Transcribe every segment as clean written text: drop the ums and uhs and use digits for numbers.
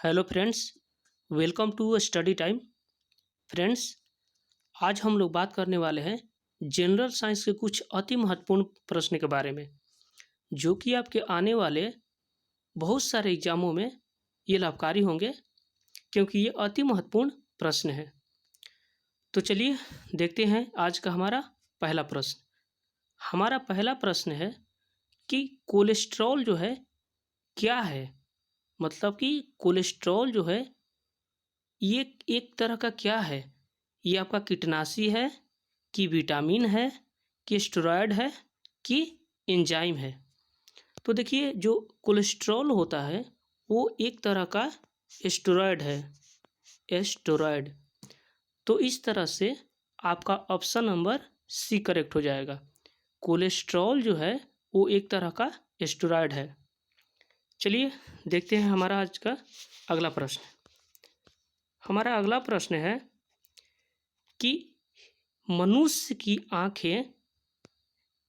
Hello friends, welcome to study time. Friends, आज हम लोग बात करने वाले हैं जनरल साइंस के कुछ अति महत्वपूर्ण प्रश्न के बारे में, जो कि आपके आने वाले बहुत सारे एग्जामों में ये लाभकारी होंगे, क्योंकि ये अति महत्वपूर्ण प्रश्न है। तो चलिए देखते हैं आज का हमारा पहला प्रश्न। हमारा पहला प्रश्न है कि कोलेस्ट्रॉल जो है क्या है। मतलब कि कोलेस्ट्रॉल जो है ये एक तरह का क्या है। ये आपका कीटनाशी है कि विटामिन है कि स्टेरॉयड है कि एंजाइम है। तो देखिए, जो कोलेस्ट्रॉल होता है वो एक तरह का स्टेरॉयड है, स्टेरॉयड। तो इस तरह से आपका ऑप्शन नंबर सी करेक्ट हो जाएगा। कोलेस्ट्रॉल जो है वो एक तरह का स्टेरॉयड है। चलिए देखते हैं हमारा आज का अगला प्रश्न। हमारा अगला प्रश्न है कि मनुष्य की आंखें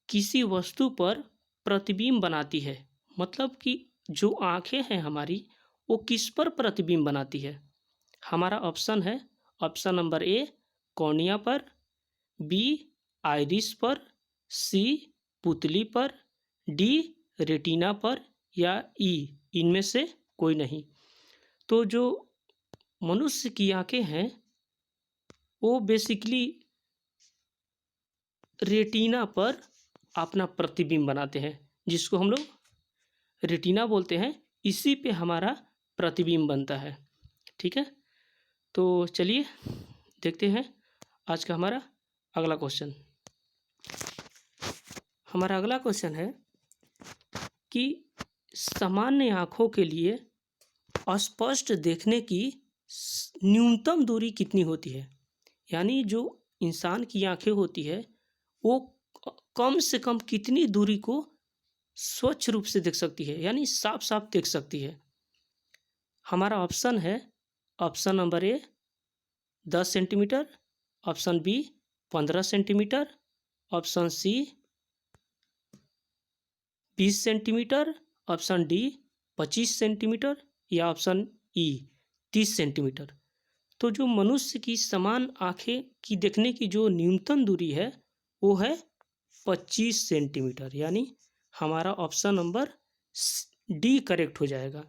किसी वस्तु पर प्रतिबिंब बनाती है। मतलब कि जो आंखें हैं हमारी, वो किस पर प्रतिबिंब बनाती है। हमारा ऑप्शन है, ऑप्शन नंबर ए कॉर्निया पर, बी आइरिस पर, सी पुतली पर, डी रेटिना पर, या ई इनमें से कोई नहीं। तो जो मनुष्य की आंखें हैं वो बेसिकली रेटिना पर अपना प्रतिबिंब बनाते हैं, जिसको हम लोग रेटिना बोलते हैं। इसी पे हमारा प्रतिबिंब बनता है। ठीक है, तो चलिए देखते हैं आज का हमारा अगला क्वेश्चन। हमारा अगला क्वेश्चन है कि सामान्य आँखों के लिए स्पष्ट देखने की न्यूनतम दूरी कितनी होती है। यानी जो इंसान की आंखें होती है वो कम से कम कितनी दूरी को स्वच्छ रूप से देख सकती है, यानी साफ साफ देख सकती है। हमारा ऑप्शन है, option number A 10 centimetre, option B 15 centimetre, option C 20 centimetre, option D 25 centimetre, या ऑप्शन ई 30 सेंटीमीटर। तो जो मनुष्य की समान आंखें की देखने की जो न्यूनतम दूरी है वो है 25 सेंटीमीटर। यानी हमारा ऑप्शन नंबर डी करेक्ट हो जाएगा,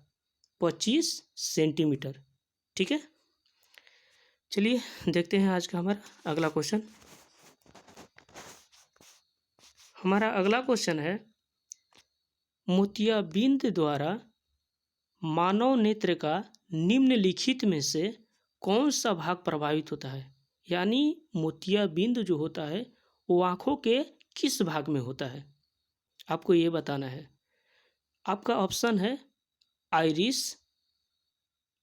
25 सेंटीमीटर। ठीक है, चलिए देखते हैं आज का हमारा अगला क्वेश्चन। हमारा अगला क्वेश्चन है, मोतियाबिंद द्वारा मानव नेत्र का निम्नलिखित में से कौन सा भाग प्रभावित होता है। यानी मोतियाबिंद जो होता है वो आँखों के किस भाग में होता है, आपको ये बताना है। आपका ऑप्शन है आइरिस,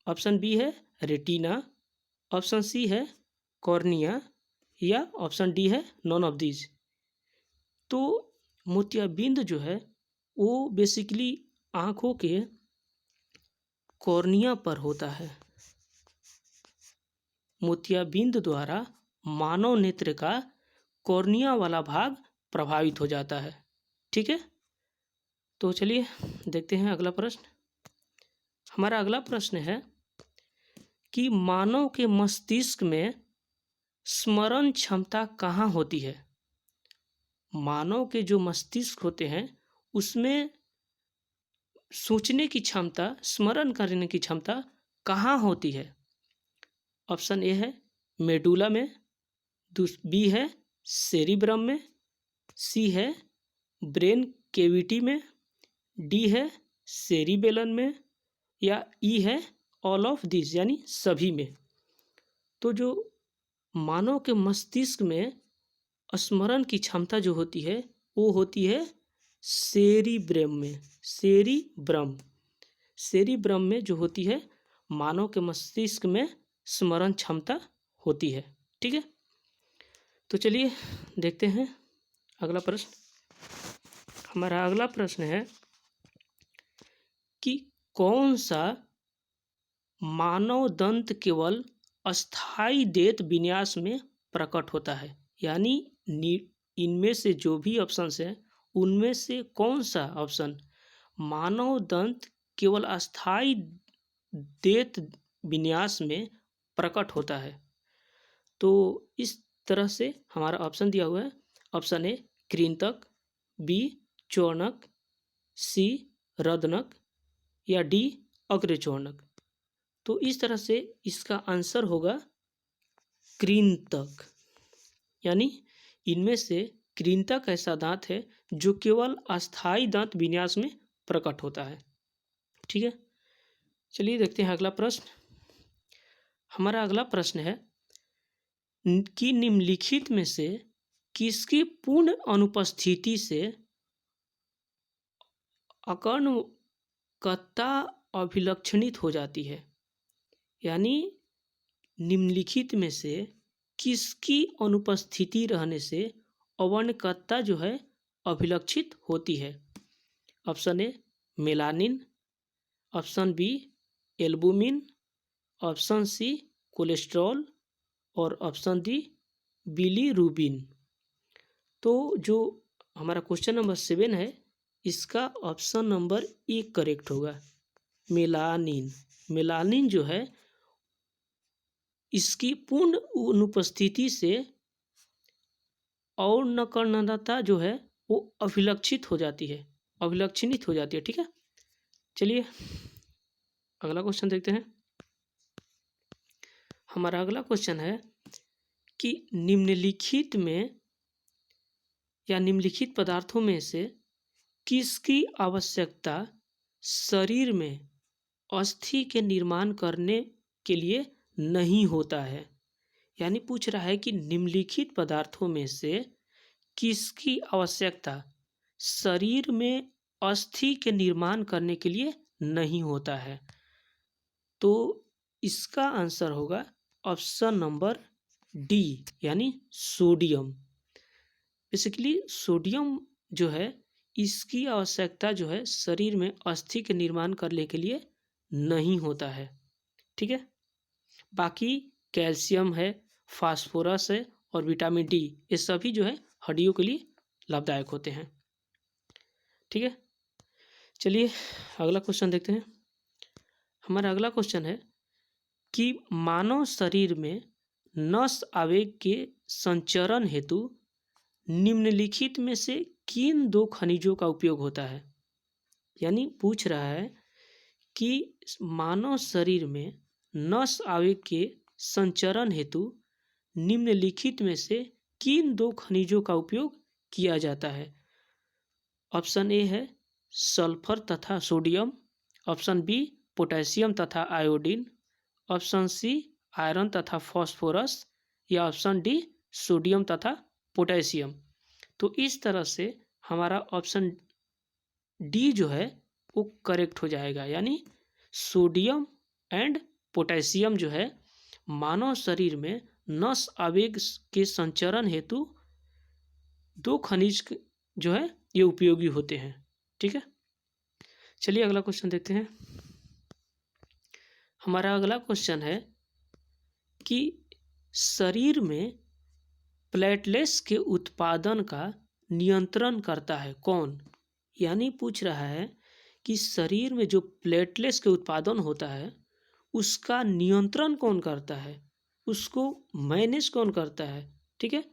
ऑप्शन बी है रेटिना, ऑप्शन सी है कॉर्निया, या ऑप्शन डी है नॉन ऑफ दीज। तो मोतियाबिंद जो है वो बेसिकली आँखों के कॉर्निया पर होता है। मोतियाबिंद द्वारा मानव नेत्र का कॉर्निया वाला भाग प्रभावित हो जाता है। ठीक है, तो चलिए देखते हैं अगला प्रश्न। हमारा अगला प्रश्न है कि मानव के मस्तिष्क में स्मरण क्षमता कहाँ होती है। मानव के जो मस्तिष्क होते हैं उसमें सोचने की क्षमता, स्मरण करने की क्षमता कहाँ होती है। ऑप्शन ए है मेडुला में, बी है सेरिब्रम में, सी है ब्रेन केविटी में, डी है सेरिबेलन में, या ई है ऑल ऑफ दिस यानी सभी में। तो जो मानव के मस्तिष्क में स्मरण की क्षमता जो होती है वो होती है सेरिब्रम में। सेरिब्रम में जो होती है मानव के मस्तिष्क में स्मरण क्षमता होती है। ठीक है, तो चलिए देखते हैं अगला प्रश्न। हमारा अगला प्रश्न है कि कौन सा मानव दंत केवल अस्थाई देत विन्यास में प्रकट होता है। यानी इनमें से जो भी ऑप्शंस हैं उनमें से कौन सा ऑप्शन मानव दंत केवल अस्थाई देत विन्यास में प्रकट होता है। तो इस तरह से हमारा ऑप्शन दिया हुआ है। ऑप्शन ए कृंतक, बी चौर्णक, सी रदनक या डी अग्रचौर्णक। तो इस तरह से इसका आंसर होगा कृंतक। यानी इनमें से कृंतक ऐसा दांत है जो केवल अस्थाई दांत विन्यास में प्रकट होता है। ठीक है, चलिए देखते हैं अगला प्रश्न। हमारा अगला प्रश्न है कि निम्नलिखित में से किसकी पूर्ण अनुपस्थिति से अकर्णकता अभिलक्षणित हो जाती है। यानी निम्नलिखित में से किसकी अनुपस्थिति रहने से अवर्णकता जो है अभिलक्षित होती है। Option A melanin, option B albumin, option C cholesterol और ऑप्शन डी बिलीरुबिन। तो जो हमारा क्वेश्चन नंबर 7 है, इसका ऑप्शन नंबर ए करेक्ट होगा, मेलानिन। मेलानिन जो है इसकी पूर्ण अनुपस्थिति से और नकर्णता जो है वो अभिलक्षित हो जाती है, अभिलक्षणित हो जाती है। ठीक है, चलिए अगला क्वेश्चन देखते हैं। हमारा अगला क्वेश्चन है कि निम्नलिखित में या निम्नलिखित पदार्थों में से किसकी आवश्यकता शरीर में अस्थि के निर्माण करने के लिए नहीं होता है। यानी पूछ रहा है कि निम्नलिखित पदार्थों में से किसकी आवश्यकता शरीर में अस्थि के निर्माण करने के लिए नहीं होता है। तो इसका आंसर होगा ऑप्शन नंबर डी, यानी सोडियम। बेसिकली सोडियम जो है इसकी आवश्यकता जो है शरीर में अस्थि के निर्माण करने के लिए नहीं होता है। ठीक है, बाकी कैल्शियम है, फास्फोरस है और विटामिन डी, ये सभी जो है हड्डियों के लिए लाभदायक होते हैं। ठीक है, चलिए अगला क्वेश्चन देखते हैं। हमारा अगला क्वेश्चन है कि मानव शरीर में नस आवेग के संचरण हेतु निम्नलिखित में से किन 2 खनिजों का उपयोग होता है। यानी पूछ रहा है कि मानव शरीर में नस आवेग के संचरण हेतु निम्नलिखित में से किन 2 खनिजों का उपयोग किया जाता है। ऑप्शन ए है सल्फर तथा सोडियम, ऑप्शन बी पोटेशियम तथा आयोडीन, ऑप्शन सी आयरन तथा फास्फोरस या ऑप्शन डी सोडियम तथा पोटेशियम। तो इस तरह से हमारा ऑप्शन डी जो है वो करेक्ट हो जाएगा। यानी सोडियम एंड पोटेशियम जो है मानव शरीर में नस आवेग के संचरण हेतु 2 खनिज जो है ये उपयोगी होते हैं। ठीक है, चलिए अगला क्वेश्चन देखते हैं। हमारा अगला क्वेश्चन है कि शरीर में प्लेटलेट्स के उत्पादन का नियंत्रण करता है कौन। यानी पूछ रहा है कि शरीर में जो प्लेटलेट्स के उत्पादन होता है उसका नियंत्रण कौन करता है, उसको मैनेज कौन करता है। ठीक है,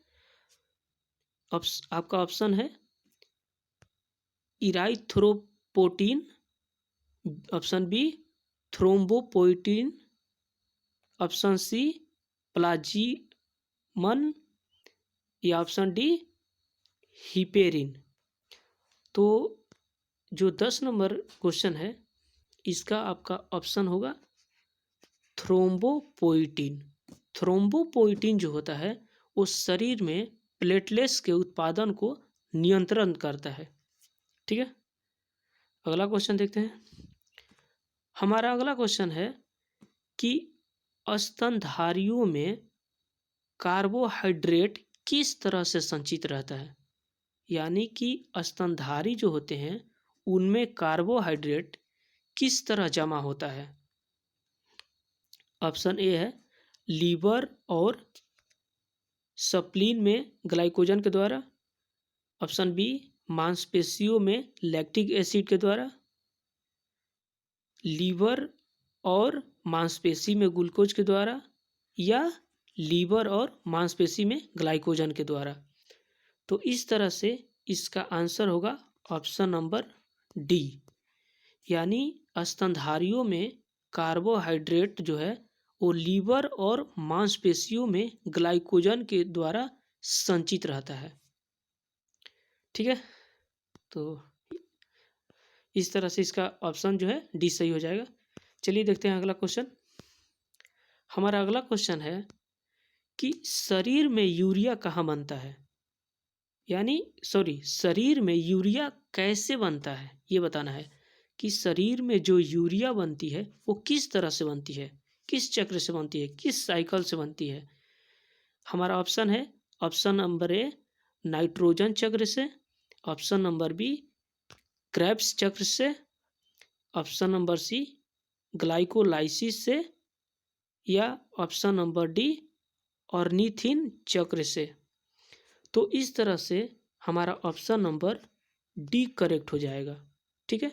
आपका ऑप्शन है erythropoietin, option B thrombopoietin, option C plasmin या ऑप्शन डी हिपेरिन। तो जो 10 नंबर क्वेश्चन है इसका आपका ऑप्शन होगा थ्रोम्बोपोइटिन। थ्रोम्बोपोइटिन जो होता है वो शरीर में प्लेटलेट्स के उत्पादन को नियंत्रण करता है। ठीक है, अगला क्वेश्चन देखते हैं। हमारा अगला क्वेश्चन है कि स्तनधारियों में कार्बोहाइड्रेट किस तरह से संचित रहता है। यानी कि स्तनधारी जो होते हैं उनमें कार्बोहाइड्रेट किस तरह जमा होता है। ऑप्शन ए है लीवर और स्प्लीन में ग्लाइकोजन के द्वारा, ऑप्शन बी मांसपेशियों में लैक्टिक एसिड के द्वारा, लीवर और मांसपेशी में ग्लूकोज के द्वारा, या लीवर और मांसपेशी में ग्लाइकोजन के द्वारा। तो इस तरह से इसका आंसर होगा ऑप्शन नंबर डी, यानी स्तनधारियों में कार्बोहाइड्रेट जो है वो लीवर और मांसपेशियों में ग्लाइकोजन के द्वारा संचित रहता है। ठीक है, तो इस तरह से इसका ऑप्शन जो है डी सही हो जाएगा। चलिए देखते हैं अगला क्वेश्चन। हमारा अगला क्वेश्चन है कि शरीर में यूरिया कहाँ बनता है, यानी शरीर में यूरिया कैसे बनता है ये बताना है कि शरीर में जो यूरिया बनती है वो किस तरह से बनती है, किस चक्र से बनती है, किस साइकिल से बनती है। हमारा ऑप्शन है ऑप्शन नंबर ए नाइट्रोजन चक्र से, ऑप्शन नंबर बी क्रेब्स चक्र से, ऑप्शन नंबर सी ग्लाइकोलाइसिस से, या ऑप्शन नंबर डी ऑर्निथिन चक्र से। तो इस तरह से हमारा ऑप्शन नंबर डी करेक्ट हो जाएगा। ठीक है,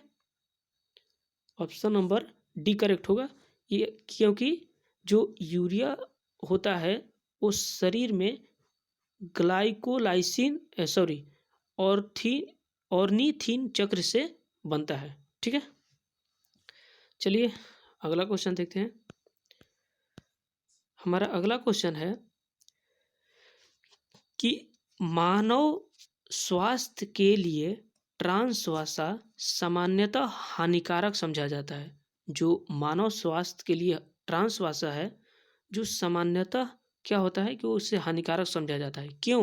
ऑप्शन नंबर डी करेक्ट होगा ये, क्योंकि जो यूरिया होता है वो शरीर में ग्लाइकोलाइसिन ऑर्निथिन चक्र से बनता है। ठीक है, चलिए अगला क्वेश्चन देखते हैं। हमारा अगला क्वेश्चन है कि मानव स्वास्थ्य के लिए ट्रांस वसा सामान्यतः हानिकारक समझा जाता है। जो मानव स्वास्थ्य के लिए ट्रांस वसा है जो सामान्यतः क्या होता है कि उससे हानिकारक समझा जाता है। क्यों?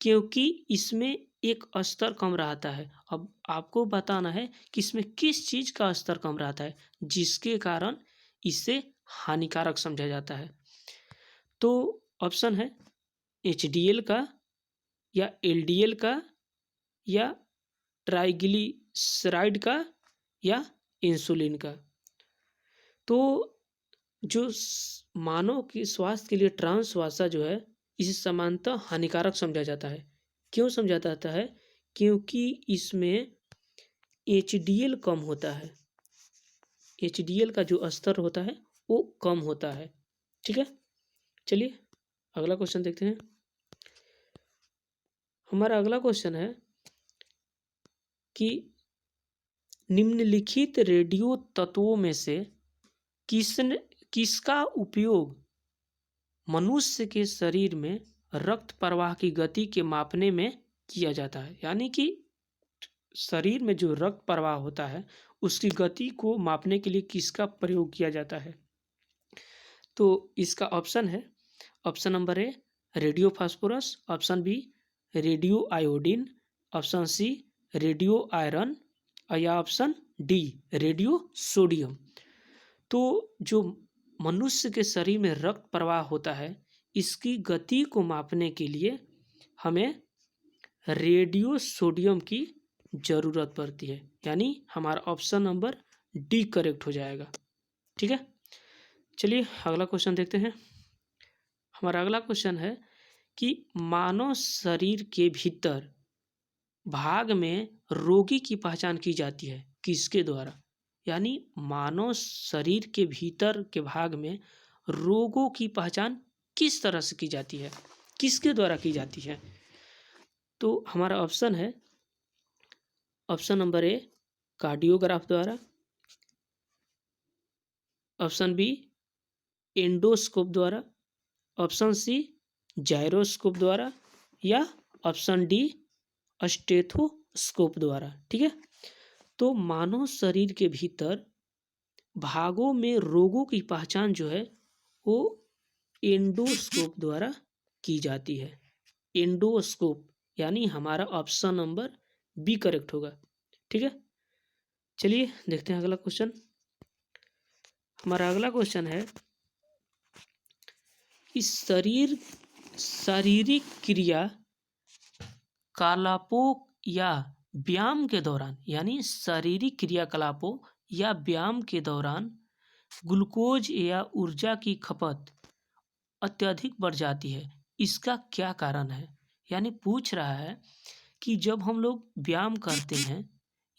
क्योंकि इसमें एक स्तर कम रहता है। अब आपको बताना है कि इसमें किस चीज़ का स्तर कम रहता है जिसके कारण इसे हानिकारक समझा जाता है। तो ऑप्शन है HDL का, या LDL का, या ट्राइग्लिसराइड का, या इंसुलिन का। तो जो मानव के स्वास्थ्य के लिए ट्रांस वसा जो है इसे सामान्यतः हानिकारक समझा जाता है। क्यों समझा जाता है? क्योंकि इसमें HDL कम होता है। HDL का जो स्तर होता है वो कम होता है। ठीक है, चलिए अगला क्वेश्चन देखते हैं। हमारा अगला क्वेश्चन है कि निम्नलिखित रेडियो तत्वों में से किसका उपयोग मनुष्य के शरीर में रक्त प्रवाह की गति के मापने में किया जाता है। यानी कि शरीर में जो रक्त प्रवाह होता है उसकी गति को मापने के लिए किसका प्रयोग किया जाता है। तो इसका ऑप्शन है option number A radio phosphorus, option B radio iodine, option C radio iron, या ऑप्शन डी रेडियो सोडियम। तो जो मनुष्य के शरीर में रक्त प्रवाह होता है इसकी गति को मापने के लिए हमें रेडियो सोडियम की ज़रूरत पड़ती है। यानी हमारा ऑप्शन नंबर डी करेक्ट हो जाएगा। ठीक है, चलिए अगला क्वेश्चन देखते हैं। हमारा अगला क्वेश्चन है कि मानव शरीर के भीतर भाग में रोगी की पहचान की जाती है किसके द्वारा। यानी मानव शरीर के भीतर के भाग में रोगों की पहचान किस तरह से की जाती है, किसके द्वारा की जाती है। तो हमारा ऑप्शन है ऑप्शन नंबर ए कार्डियोग्राफ द्वारा, ऑप्शन बी एंडोस्कोप द्वारा, ऑप्शन सी जायरोस्कोप द्वारा, या ऑप्शन डी स्टेथोस्कोप द्वारा। ठीक है, तो मानव शरीर के भीतर भागों में रोगों की पहचान जो है वो एंडोस्कोप द्वारा की जाती है। एंडोस्कोप, यानी हमारा ऑप्शन नंबर बी करेक्ट होगा। ठीक है, चलिए देखते हैं अगला क्वेश्चन। हमारा अगला क्वेश्चन है कि शारीरिक क्रिया कलापों या व्यायाम के दौरान, यानी शारीरिक क्रियाकलापों या व्यायाम के दौरान ग्लूकोज या ऊर्जा की खपत अत्यधिक बढ़ जाती है, इसका क्या कारण है। यानी पूछ रहा है कि जब हम लोग व्यायाम करते हैं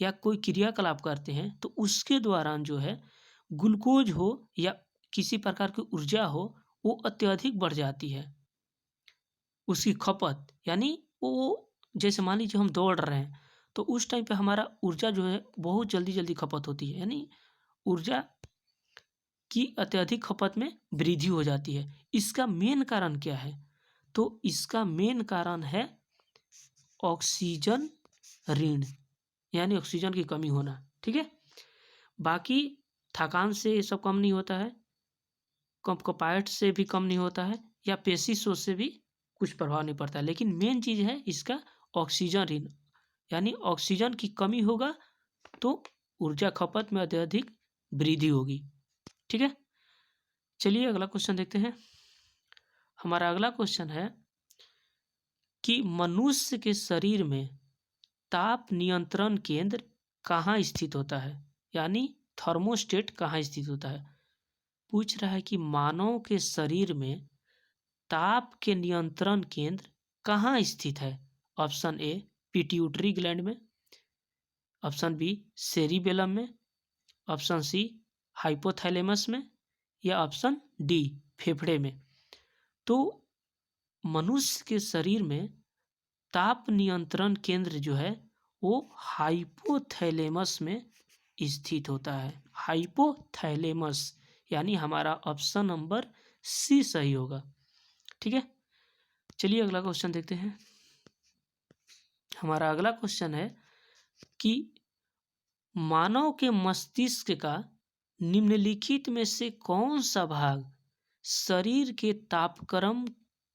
या कोई क्रियाकलाप करते हैं तो उसके दौरान जो है ग्लूकोज हो या किसी प्रकार की ऊर्जा हो वो अत्यधिक बढ़ जाती है उसकी खपत। यानी वो जैसे मान लीजिए हम दौड़ रहे हैं तो उस टाइम पे हमारा ऊर्जा जो है बहुत जल्दी जल्दी खपत होती है, यानी ऊर्जा की अत्यधिक खपत में वृद्धि हो जाती है। इसका मेन कारण क्या है? तो इसका मेन कारण है ऑक्सीजन ऋण, यानी ऑक्सीजन की कमी होना। ठीक है, बाकी थकान से ये सब कम नहीं होता है, कपायट से भी कम नहीं होता है, या पेशी शोष से भी कुछ प्रभाव नहीं पड़ता है, लेकिन मेन चीज़ है इसका ऑक्सीजन ऋण, यानी ऑक्सीजन की कमी होगा तो ऊर्जा खपत में अत्यधिक वृद्धि होगी। ठीक है, चलिए अगला क्वेश्चन देखते हैं। हमारा अगला क्वेश्चन है कि मनुष्य के शरीर में ताप नियंत्रण केंद्र कहाँ स्थित होता है, यानी थर्मोस्टेट कहाँ स्थित होता है। पूछ रहा है कि मानव के शरीर में ताप के नियंत्रण केंद्र कहाँ स्थित है। ऑप्शन ए पिट्यूटरी ग्लैंड में, ऑप्शन बी सेरिबेलम में, ऑप्शन सी हाइपोथैलेमस में, या ऑप्शन डी फेफड़े में। तो मनुष्य के शरीर में ताप नियंत्रण केंद्र जो है वो हाइपोथैलेमस में स्थित होता है। हाइपोथैलेमस, यानी हमारा ऑप्शन नंबर सी सही होगा। ठीक है, चलिए अगला क्वेश्चन देखते हैं। हमारा अगला क्वेश्चन है कि मानव के मस्तिष्क का निम्नलिखित में से कौन सा भाग शरीर के तापक्रम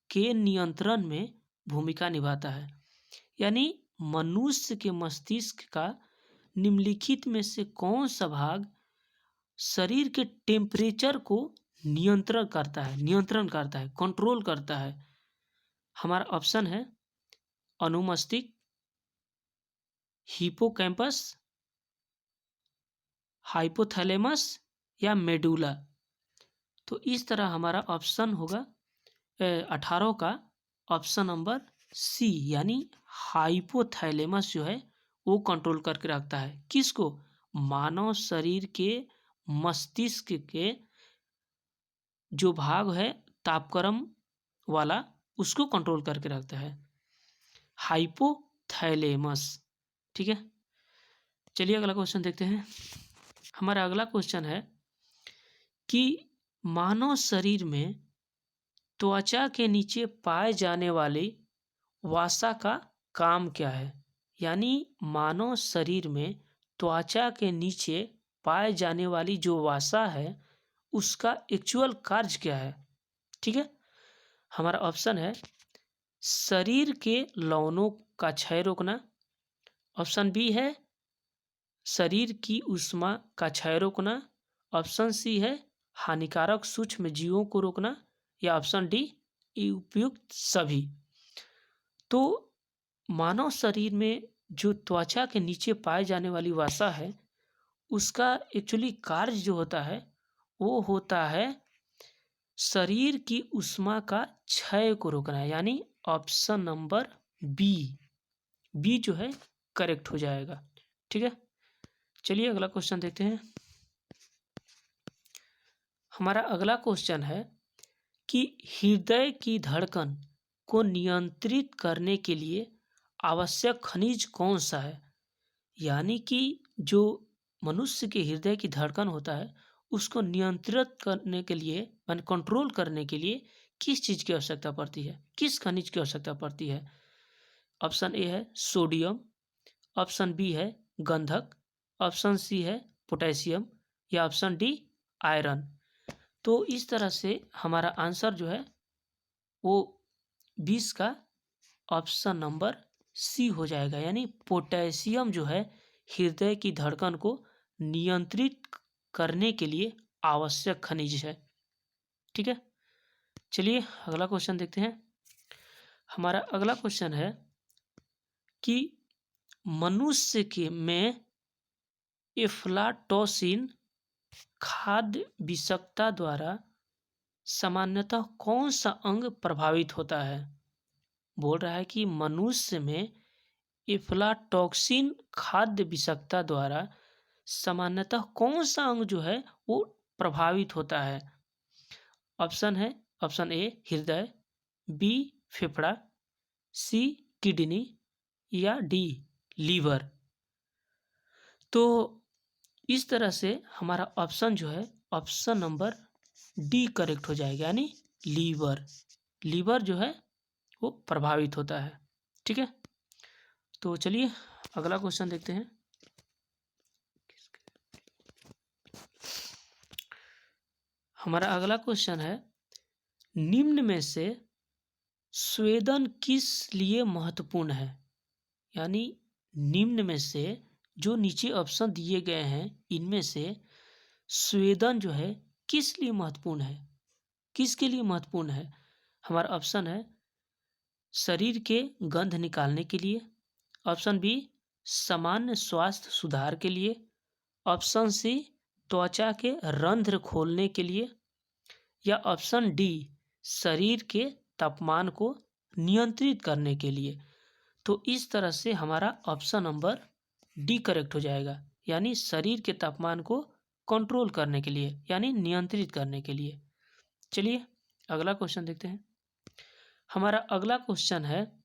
के नियंत्रण में भूमिका निभाता है। यानी मनुष्य के मस्तिष्क का निम्नलिखित में से कौन सा भाग शरीर के टेम्परेचर को नियंत्रण करता है, कंट्रोल करता है। हमारा ऑप्शन है अनुमस्तिष्क, हिपोकैम्पस, हाइपोथैलेमस या मेडुला। तो इस तरह हमारा ऑप्शन होगा 18 का ऑप्शन नंबर सी, यानी हाइपोथैलेमस जो है वो कंट्रोल करके रखता है। किसको? मानव शरीर के मस्तिष्क के जो भाग है तापक्रम वाला उसको कंट्रोल करके रखता है, हाइपोथैलेमस। ठीक है, चलिए अगला क्वेश्चन देखते हैं। हमारा अगला क्वेश्चन है कि मानव शरीर में त्वचा के नीचे पाए जाने वाली वसा का काम क्या है। यानी मानव शरीर में त्वचा के नीचे पाए जाने वाली जो वसा है उसका एक्चुअल कार्य क्या है। ठीक है, हमारा ऑप्शन है शरीर के लवणों का क्षय रोकना, ऑप्शन बी है शरीर की ऊष्मा का क्षय रोकना, ऑप्शन सी है हानिकारक सूक्ष्म जीवों को रोकना, या ऑप्शन डी उपयुक्त सभी। तो मानव शरीर में जो त्वचा के नीचे पाए जाने वाली वसा है उसका एक्चुअली कार्य जो होता है वो होता है शरीर की ऊष्मा का क्षय को रोकना है, यानी ऑप्शन नंबर बी जो है करेक्ट हो जाएगा। ठीक है, चलिए अगला क्वेश्चन देखते हैं। हमारा अगला क्वेश्चन है कि हृदय की धड़कन को नियंत्रित करने के लिए आवश्यक खनिज कौन सा है। यानी कि जो मनुष्य के हृदय की धड़कन होता है उसको नियंत्रित करने के लिए, यानी कंट्रोल करने के लिए किस चीज़ की आवश्यकता पड़ती है, किस खनिज की आवश्यकता पड़ती है। ऑप्शन ए है सोडियम, ऑप्शन बी है गंधक, ऑप्शन सी है पोटेशियम, या ऑप्शन डी आयरन। तो इस तरह से हमारा आंसर जो है वो 20 का ऑप्शन नंबर सी हो जाएगा, यानी पोटेशियम जो है हृदय की धड़कन को नियंत्रित करने के लिए आवश्यक खनिज है। ठीक है, चलिए अगला क्वेश्चन देखते हैं। हमारा अगला क्वेश्चन है कि मनुष्य के में एफ्लाटोसिन खाद्य विषाक्तता द्वारा सामान्यतः कौन सा अंग प्रभावित होता है। बोल रहा है कि मनुष्य में एफ्लाटॉक्सिन खाद्य विषाक्तता द्वारा सामान्यतः कौन सा अंग जो है वो प्रभावित होता है? ऑप्शन है, ऑप्शन ए हृदय, बी फेफड़ा, सी किडनी या डी लीवर। तो इस तरह से हमारा ऑप्शन जो है, ऑप्शन नंबर डी करेक्ट हो जाएगा, यानी लीवर। लीवर जो है वो प्रभावित होता है। ठीक है, तो चलिए अगला क्वेश्चन देखते हैं। हमारा अगला क्वेश्चन है, निम्न में से स्वेदन किस लिए महत्वपूर्ण है? यानी निम्न में से जो नीचे ऑप्शन दिए गए हैं, इनमें से स्वेदन जो है किस लिए महत्वपूर्ण है, किसके लिए महत्वपूर्ण है? हमारा ऑप्शन है, शरीर के गंध निकालने के लिए, ऑप्शन बी सामान्य स्वास्थ्य सुधार के लिए, ऑप्शन सी त्वचा के रंध्र खोलने के लिए, या ऑप्शन डी शरीर के तापमान को नियंत्रित करने के लिए। तो इस तरह से हमारा ऑप्शन नंबर डी करेक्ट हो जाएगा, यानी शरीर के तापमान को कंट्रोल करने के लिए, यानी नियंत्रित करने के लिए। चलिए अगला क्वेश्चन देखते हैं। हमारा अगला क्वेश्चन है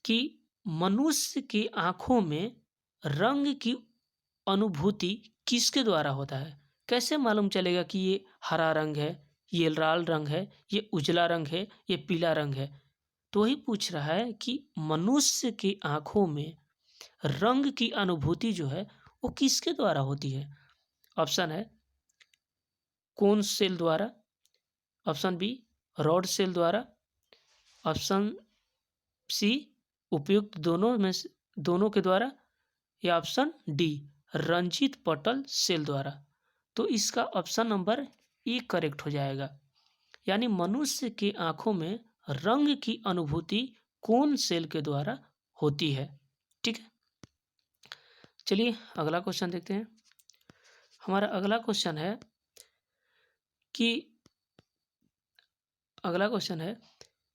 कि मनुष्य की आंखों में रंग की अनुभूति किसके द्वारा होता है? कैसे मालूम चलेगा कि ये हरा रंग है, ये लाल रंग है, ये उजला रंग है, ये पीला रंग है? तो वही पूछ रहा है कि मनुष्य की आंखों में रंग की अनुभूति जो है वो किसके द्वारा होती है? ऑप्शन है, कोन सेल द्वारा, ऑप्शन बी रॉड सेल द्वारा, ऑप्शन सी उपयुक्त दोनों के द्वारा, या ऑप्शन डी रंजित पटल सेल द्वारा। तो इसका ऑप्शन नंबर ए करेक्ट हो जाएगा, यानी मनुष्य की आंखों में रंग की अनुभूति कोन सेल के द्वारा होती है। ठीक है, चलिए अगला क्वेश्चन देखते हैं। हमारा अगला क्वेश्चन है कि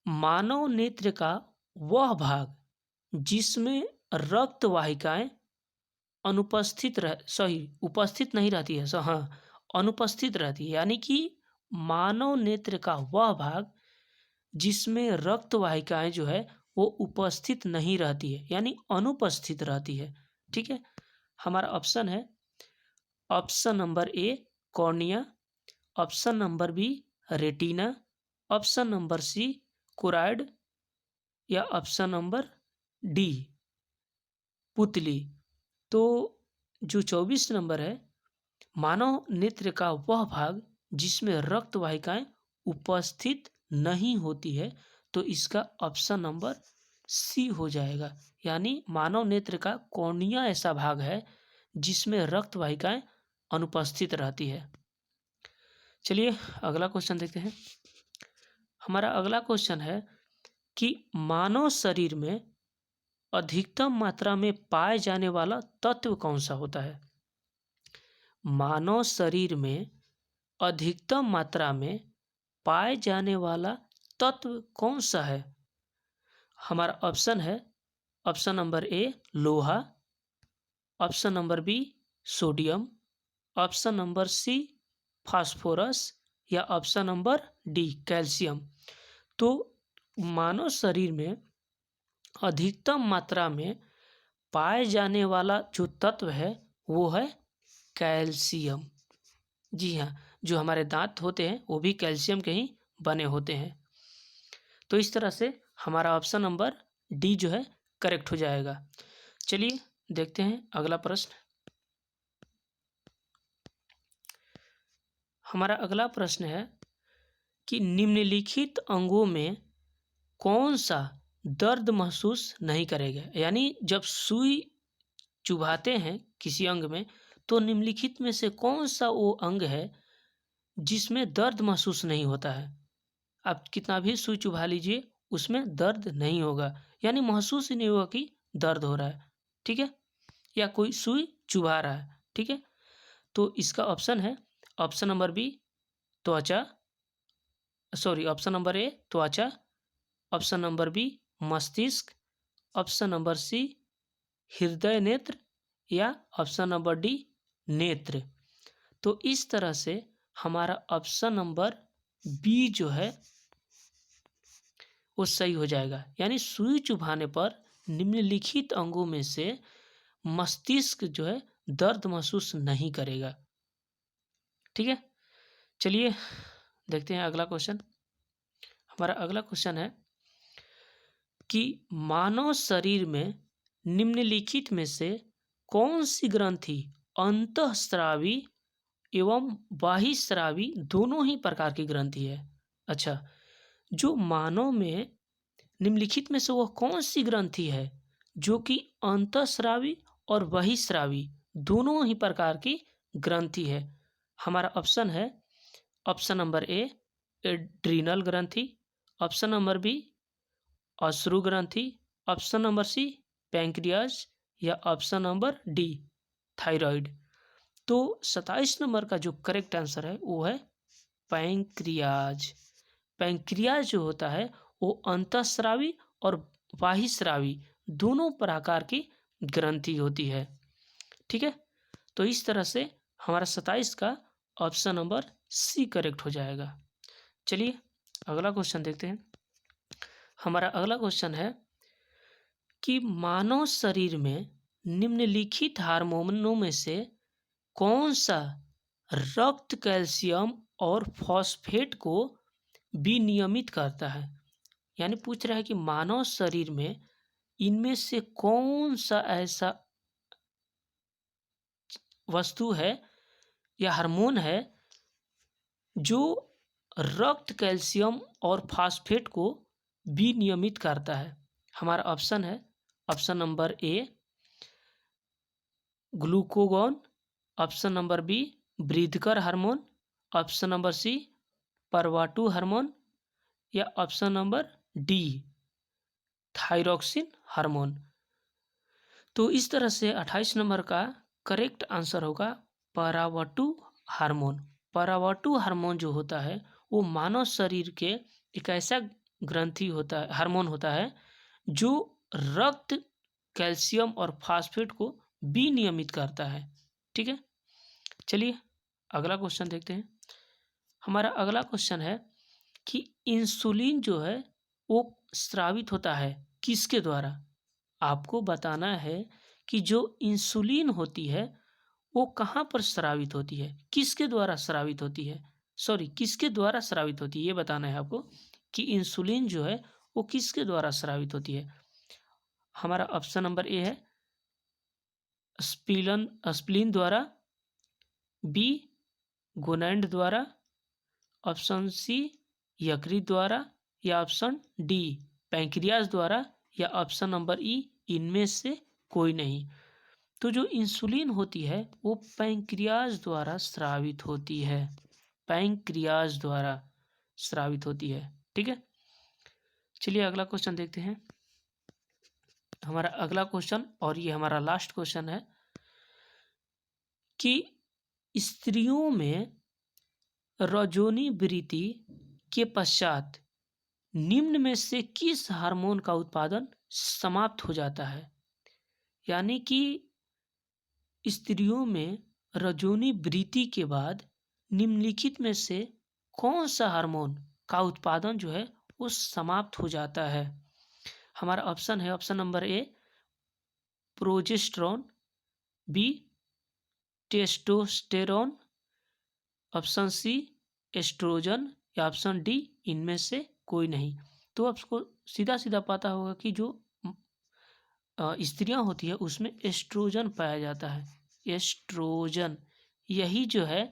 मानव नेत्र का वह भाग जिसमें रक्त वाहिकाएं उपस्थित नहीं रहती है, अनुपस्थित रहती है, यानी कि मानव नेत्र का वह भाग जिसमें रक्त वाहिकाएं जो है वो उपस्थित नहीं रहती है, यानी अनुपस्थित रहती है। ठीक है, हमारा ऑप्शन है, option number A cornea, option number B retina, option number C choroid, या ऑप्शन नंबर डी पुतली। तो जो 24 नंबर है, मानव नेत्र का वह भाग जिसमें रक्त वाहिकाएं उपस्थित नहीं होती है, तो इसका ऑप्शन नंबर सी हो जाएगा, यानी मानव नेत्र का कॉर्निया ऐसा भाग है जिसमें रक्त वाहिकाएं अनुपस्थित रहती है। चलिए अगला क्वेश्चन देखते हैं। हमारा अगला क्वेश्चन है कि मानव शरीर में अधिकतम मात्रा में पाए जाने वाला तत्व कौन सा होता है? मानव शरीर में अधिकतम मात्रा में पाए जाने वाला तत्व कौन सा है? हमारा ऑप्शन है, ऑप्शन नंबर ए लोहा, option number B sodium, option number C phosphorus, या ऑप्शन नंबर डी कैल्शियम। तो मानव शरीर में अधिकतम मात्रा में पाए जाने वाला जो तत्व है वो है कैल्शियम। जी हाँ, जो हमारे दांत होते हैं वो भी कैल्शियम के ही बने होते हैं। तो इस तरह से हमारा ऑप्शन नंबर डी जो है करेक्ट हो जाएगा। चलिए देखते हैं अगला प्रश्न। हमारा अगला प्रश्न है कि निम्नलिखित अंगों में कौन सा दर्द महसूस नहीं करेगा? यानी जब सुई चुभाते हैं किसी अंग में, तो निम्नलिखित में से कौन सा वो अंग है जिसमें दर्द महसूस नहीं होता है? आप कितना भी सुई चुभा लीजिए, उसमें दर्द नहीं होगा, यानी महसूस ही नहीं होगा कि दर्द हो रहा है। ठीक है, या कोई सुई चुभा रहा है। ठीक है, तो इसका ऑप्शन है, ऑप्शन नंबर बी त्वचा, ऑप्शन नंबर ए त्वचा, ऑप्शन नंबर बी मस्तिष्क, ऑप्शन नंबर सी हृदय नेत्र, या ऑप्शन नंबर डी नेत्र। तो इस तरह से हमारा ऑप्शन नंबर बी जो है वो सही हो जाएगा। यानी सुई चुभाने पर निम्नलिखित अंगों में से मस्तिष्क जो है दर्द महसूस नहीं करेगा। ठीक है, चलिए देखते हैं अगला क्वेश्चन। हमारा अगला क्वेश्चन है कि मानव शरीर में निम्नलिखित में से कौन सी ग्रंथि अंतःस्रावी एवं बाह्यस्रावी दोनों ही प्रकार की ग्रंथि है। अच्छा, जो मानव में निम्नलिखित में से वह कौन सी ग्रंथि है जो कि अंतःस्रावी और बहिःस्रावी दोनों ही प्रकार की ग्रंथि है। हमारा ऑप्शन है ऑप्शन नंबर ए एड्रीनल ग्रंथि, ऑप्शन नंबर बी अश्रु ग्रंथि, ऑप्शन नंबर सी पैंक्रियाज या ऑप्शन नंबर डी थायराइड। तो 27 नंबर का जो करेक्ट आंसर है वो है पैंक्रियाज। पैंक्रियाज जो होता है वो अंतःस्रावी और बाह्यस्रावी दोनों प्रकार की ग्रंथि होती है। ठीक है, तो इस तरह से हमारा 27 का ऑप्शन नंबर सी करेक्ट हो जाएगा। चलिए अगला क्वेश्चन देखते हैं। हमारा अगला क्वेश्चन है कि मानव शरीर में निम्नलिखित हार्मोनों में से कौन सा रक्त कैल्शियम और फॉस्फेट को विनियमित करता है। यानी पूछ रहा है कि मानव शरीर में इनमें से कौन सा ऐसा वस्तु है या हार्मोन है जो रक्त कैल्शियम और फॉस्फेट को विनियमित करता है। हमारा ऑप्शन है option number A glucagon, option number B वृद्धकर हार्मोन, ऑप्शन नंबर सी परवाटू हार्मोन या option number D thyroxine hormone. तो इस तरह से 28 नंबर का करेक्ट आंसर होगा परावटू हार्मोन। परावटू हार्मोन जो होता है वो मानव शरीर के एक ऐसा ग्रंथि होता है, हार्मोन होता है जो रक्त कैल्शियम और फास्फेट को विनियमित करता है। ठीक है, चलिए अगला क्वेश्चन देखते हैं। हमारा अगला क्वेश्चन है कि इंसुलिन जो है वो स्रावित होता है किसके द्वारा। आपको बताना है कि जो इंसुलिन होती है वो कहाँ पर स्रावित होती है, किसके द्वारा स्रावित होती है, किसके द्वारा स्रावित होती है, ये बताना है आपको कि इंसुलिन जो है वो किसके द्वारा स्रावित होती है। हमारा ऑप्शन नंबर ए है स्प्लीन द्वारा, बी गोनैंड द्वारा, ऑप्शन सी यकृत द्वारा या ऑप्शन डी पैंक्रियाज द्वारा या ऑप्शन नंबर ई इनमें से कोई नहीं। तो जो इंसुलिन होती है वो पैंक्रियाज द्वारा स्रावित होती है, पैंक्रियाज द्वारा स्रावित होती है। ठीक है, चलिए अगला क्वेश्चन देखते हैं। हमारा अगला क्वेश्चन और ये हमारा लास्ट क्वेश्चन है कि स्त्रियों में रजोनी वृत्ति के पश्चात निम्न में से किस हार्मोन का उत्पादन समाप्त हो जाता है। यानी कि स्त्रियों में रजोनी वृत्ति के बाद निम्नलिखित में से कौन सा हार्मोन का उत्पादन जो है वो समाप्त हो जाता है। हमारा ऑप्शन है option number A progesterone, B testosterone, option C oestrogen या ऑप्शन डी इनमें से कोई नहीं। तो आपको सीधा सीधा पता होगा कि जो स्त्रियां होती है उसमें एस्ट्रोजन पाया जाता है। एस्ट्रोजन यही जो है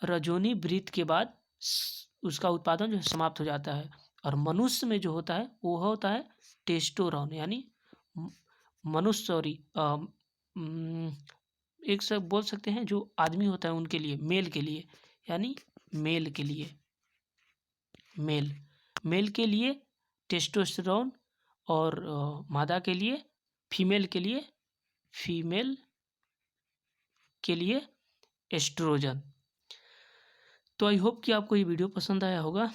रजोनी वृत्ति के बाद उसका उत्पादन जो है समाप्त हो जाता है। और मनुष्य में जो होता है वो होता है टेस्टोस्टेरोन। यानी मनुष्य एक से बोल सकते हैं जो आदमी होता है उनके लिए, मेल के लिए, यानी मेल के लिए मेल के लिए टेस्टोस्टेरोन और मादा के लिए फीमेल के लिए एस्ट्रोजन। तो आई होप कि आपको ये वीडियो पसंद आया होगा।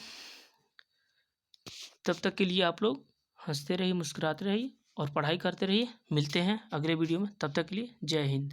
तब तक के लिए आप लोग हंसते रहिए, मुस्कुराते रहिए और पढ़ाई करते रहिए। मिलते हैं अगले वीडियो में, तब तक के लिए जय हिंद।